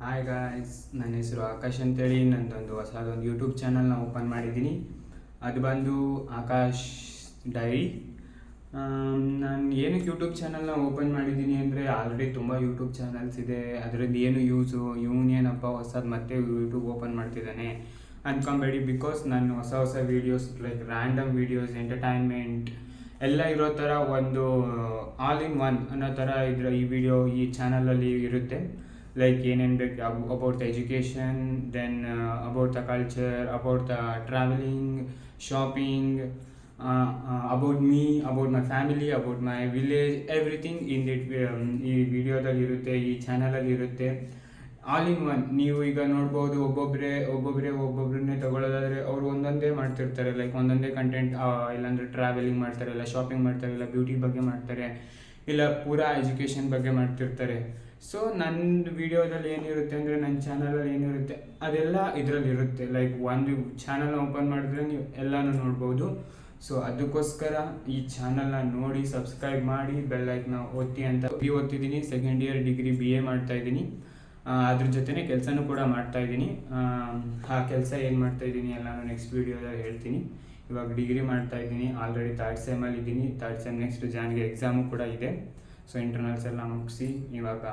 Hi guys, ನನ್ನ ಹೆಸರು ಆಕಾಶ್ ಅಂತೇಳಿ. ನಂದೊಂದು ಹೊಸದೊಂದು ಯೂಟ್ಯೂಬ್ ಚಾನಲ್ನ ಓಪನ್ ಮಾಡಿದ್ದೀನಿ. ಅದು ಬಂದು ಆಕಾಶ್ ಡೈರಿ. ನಾನು ಏನಕ್ಕೆ ಯೂಟ್ಯೂಬ್ ಚಾನಲ್ನ ಓಪನ್ ಮಾಡಿದ್ದೀನಿ ಅಂದರೆ, ಆಲ್ರೆಡಿ ತುಂಬ ಯೂಟ್ಯೂಬ್ ಚಾನಲ್ಸ್ ಇದೆ, ಅದರಲ್ಲಿ ಏನು ಯೂಸು, ಇವನೇನಪ್ಪ ಹೊಸದು ಮತ್ತೆ ಯೂಟ್ಯೂಬ್ ಓಪನ್ ಮಾಡ್ತಿದ್ದಾನೆ ಅಂದ್ಕೊಂಬೇಡಿ. ಬಿಕಾಸ್ ನಾನು ಹೊಸ ಹೊಸ videos like random videos, entertainment ಎಲ್ಲ ಇರೋ ಥರ ಒಂದು ಆಲ್ ಇನ್ ಒನ್ ಅನ್ನೋ ಥರ ಈ ವಿಡಿಯೋ ಈ ಚಾನಲಲ್ಲಿ ಇರುತ್ತೆ. ಲೈಕ್ ಏನೇನು ಬೇಕು, about the education, then about the culture, about the travelling, shopping, about me, about my family, about my village, everything in that ಈ ವಿಡಿಯೋದಲ್ಲಿ ಇರುತ್ತೆ, ಈ ಚಾನಲಲ್ಲಿ ಇರುತ್ತೆ. All in one. ನೀವು ಈಗ ನೋಡ್ಬೋದು, ಒಬ್ಬೊಬ್ಬರನ್ನೇ ತಗೊಳ್ಳೋದಾದರೆ ಅವರು ಒಂದೊಂದೇ ಮಾಡ್ತಿರ್ತಾರೆ. ಲೈಕ್ ಒಂದೊಂದೇ ಕಂಟೆಂಟ್, ಇಲ್ಲಾಂದರೆ ಟ್ರಾವೆಲಿಂಗ್ ಮಾಡ್ತಾರೆ, ಇಲ್ಲ ಶಾಪಿಂಗ್ ಮಾಡ್ತಾರೆ, ಇಲ್ಲ ಬ್ಯೂಟಿ ಬಗ್ಗೆ ಮಾಡ್ತಾರೆ, ಇಲ್ಲ ಪೂರಾ ಎಜುಕೇಷನ್ ಬಗ್ಗೆ ಮಾಡ್ತಿರ್ತಾರೆ. ಸೊ ನನ್ನ ವಿಡಿಯೋದಲ್ಲಿ ಏನಿರುತ್ತೆ ಅಂದರೆ, ನನ್ನ ಚಾನಲಲ್ಲಿ ಏನಿರುತ್ತೆ ಅದೆಲ್ಲ ಇದರಲ್ಲಿ ಇರುತ್ತೆ. ಲೈಕ್ ಒಂದು ಚಾನಲ್ನ ಓಪನ್ ಮಾಡಿದ್ರೆ ನೀವು ಎಲ್ಲನೂ ನೋಡ್ಬೋದು. ಸೊ ಅದಕ್ಕೋಸ್ಕರ ಈ ಚಾನಲ್ನ ನೋಡಿ ಸಬ್ಸ್ಕ್ರೈಬ್ ಮಾಡಿ, ಬೆಲ್ ಐಕನ್ನ ಒತ್ತಿ ಅಂತ ಓದ್ತಿದ್ದೀನಿ. ಸೆಕೆಂಡ್ ಇಯರ್ ಡಿಗ್ರಿ BA ಮಾಡ್ತಾಯಿದ್ದೀನಿ. ಅದ್ರ ಜೊತೆನೇ ಕೆಲಸನೂ ಕೂಡ ಮಾಡ್ತಾಯಿದ್ದೀನಿ. ಆ ಕೆಲಸ ಏನು ಮಾಡ್ತಾಯಿದ್ದೀನಿ ಎಲ್ಲ ನಾನು ನೆಕ್ಸ್ಟ್ ವೀಡಿಯೋದಲ್ಲಿ ಹೇಳ್ತೀನಿ. ಇವಾಗ ಡಿಗ್ರಿ ಮಾಡ್ತಾಯಿದ್ದೀನಿ, ಆಲ್ರೆಡಿ ಥರ್ಡ್ ಸೆಮಲ್ಲಿ ಇದ್ದೀನಿ. ಥರ್ಡ್ ಸೆಮ್ ನೆಕ್ಸ್ಟ್ ಜಾನ್ಗೆ ಎಕ್ಸಾಮು ಕೂಡ ಇದೆ. ಸೊ ಇಂಟರ್ನಲ್ಸ್ ಎಲ್ಲ ಮುಗಿಸಿ ಇವಾಗ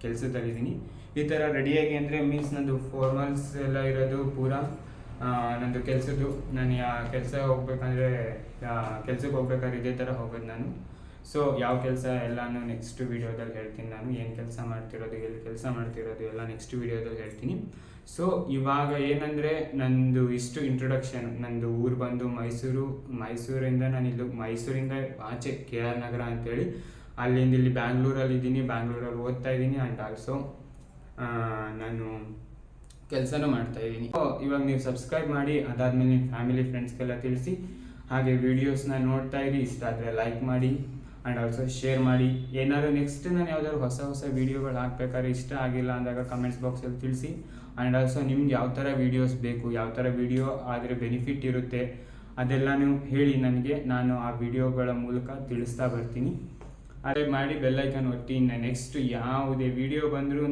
ಕೆಲಸದಲ್ಲಿದ್ದೀನಿ. ಈ ಥರ ರೆಡಿಯಾಗಿ ಅಂದರೆ ಮೀನ್ಸ್ ನಂದು ಫಾರ್ಮಲ್ಸ್ ಎಲ್ಲ ಇರೋದು ಪೂರಾ ನಂದು ಕೆಲಸದ್ದು. ನಾನು ಕೆಲಸ ಹೋಗ್ಬೇಕಂದ್ರೆ ಕೆಲ್ಸಕ್ಕೆ ಹೋಗ್ಬೇಕಾದ್ರೆ ಇದೇ ಥರ ಹೋಗೋದು ನಾನು. ಸೊ ಯಾವ ಕೆಲಸ ಎಲ್ಲನೂ ನೆಕ್ಸ್ಟ್ ವೀಡಿಯೋದಲ್ಲಿ ಹೇಳ್ತೀನಿ. ನಾನು ಏನು ಕೆಲಸ ಮಾಡ್ತಿರೋದು, ಎಲ್ಲಿ ಕೆಲಸ ಮಾಡ್ತಿರೋದು ಎಲ್ಲ ನೆಕ್ಸ್ಟ್ ವೀಡಿಯೋದಲ್ಲಿ ಹೇಳ್ತೀನಿ. ಸೊ ಇವಾಗ ಏನಂದರೆ, ನಂದು ಇಷ್ಟು ಇಂಟ್ರೊಡಕ್ಷನ್. ನಂದು ಊರು ಬಂದು ಮೈಸೂರಿಂದ ನಾನು ಇಲ್ಲಿ ಮೈಸೂರಿಂದ ಆಚೆ KR ನಗರ ಅಂತೇಳಿ, ಅಲ್ಲಿಂದ ಇಲ್ಲಿ ಬ್ಯಾಂಗ್ಳೂರಲ್ಲಿ ಓದ್ತಾ ಇದ್ದೀನಿ. ಆ್ಯಂಡ್ ಆಲ್ಸೋ ನಾನು ಕೆಲಸನೂ ಮಾಡ್ತಾಯಿದ್ದೀನಿ. ಇವಾಗ ನೀವು ಸಬ್ಸ್ಕ್ರೈಬ್ ಮಾಡಿ, ಅದಾದಮೇಲೆ ನಿಮ್ಮ ಫ್ಯಾಮಿಲಿ ಫ್ರೆಂಡ್ಸ್ಗೆಲ್ಲ ತಿಳಿಸಿ. ಹಾಗೆ ವೀಡಿಯೋಸ್ನ ನೋಡ್ತಾ ಇರಿ. ಇಷ್ಟ ಆದರೆ ಲೈಕ್ ಮಾಡಿ ಆ್ಯಂಡ್ ಆಲ್ಸೋ ಶೇರ್ ಮಾಡಿ. ಏನಾದ್ರು ನೆಕ್ಸ್ಟ್ ನಾನು ಯಾವ್ದಾದ್ರು ಹೊಸ ವೀಡಿಯೋಗಳು ಹಾಕ್ಬೇಕಾದ್ರೆ ಇಷ್ಟ ಆಗಿಲ್ಲ ಅಂದಾಗ ಕಮೆಂಟ್ಸ್ ಬಾಕ್ಸಲ್ಲಿ ತಿಳಿಸಿ. ಆ್ಯಂಡ್ ಆಲ್ಸೋ ನಿಮ್ಗೆ ಯಾವ ಥರ ವೀಡಿಯೋಸ್ ಬೇಕು, ಯಾವ ಥರ ವೀಡಿಯೋ ಆದರೆ ಬೆನಿಫಿಟ್ ಇರುತ್ತೆ ಅದೆಲ್ಲ ನೀವು ಹೇಳಿ ನನಗೆ. ನಾನು ಆ ವಿಡಿಯೋಗಳ ಮೂಲಕ ತಿಳಿಸ್ತಾ ಬರ್ತೀನಿ. ಅದೇ ಮಾಡಿ ಬೆಲ್ಲೈಕನ್ ಒತ್ತಿ. ಇನ್ನು ನೆಕ್ಸ್ಟ್ ಯಾವುದೇ ವಿಡಿಯೋ ಬಂದರೂ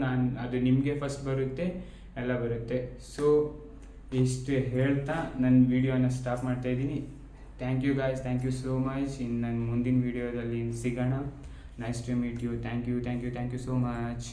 ಅದು ನಿಮಗೆ ಫಸ್ಟ್ ಬರುತ್ತೆ, ಎಲ್ಲ ಬರುತ್ತೆ. ಸೊ ಇಷ್ಟು ಹೇಳ್ತಾ ನನ್ನ ವಿಡಿಯೋನ ಸ್ಟಾಪ್ ಮಾಡ್ತಾಯಿದ್ದೀನಿ. Thank you guys, thank you so much. ಇನ್ನು ನನ್ನ ಮುಂದಿನ ವಿಡಿಯೋದಲ್ಲಿ ಸಿಗೋಣ. Nice to meet you. Thank you so much.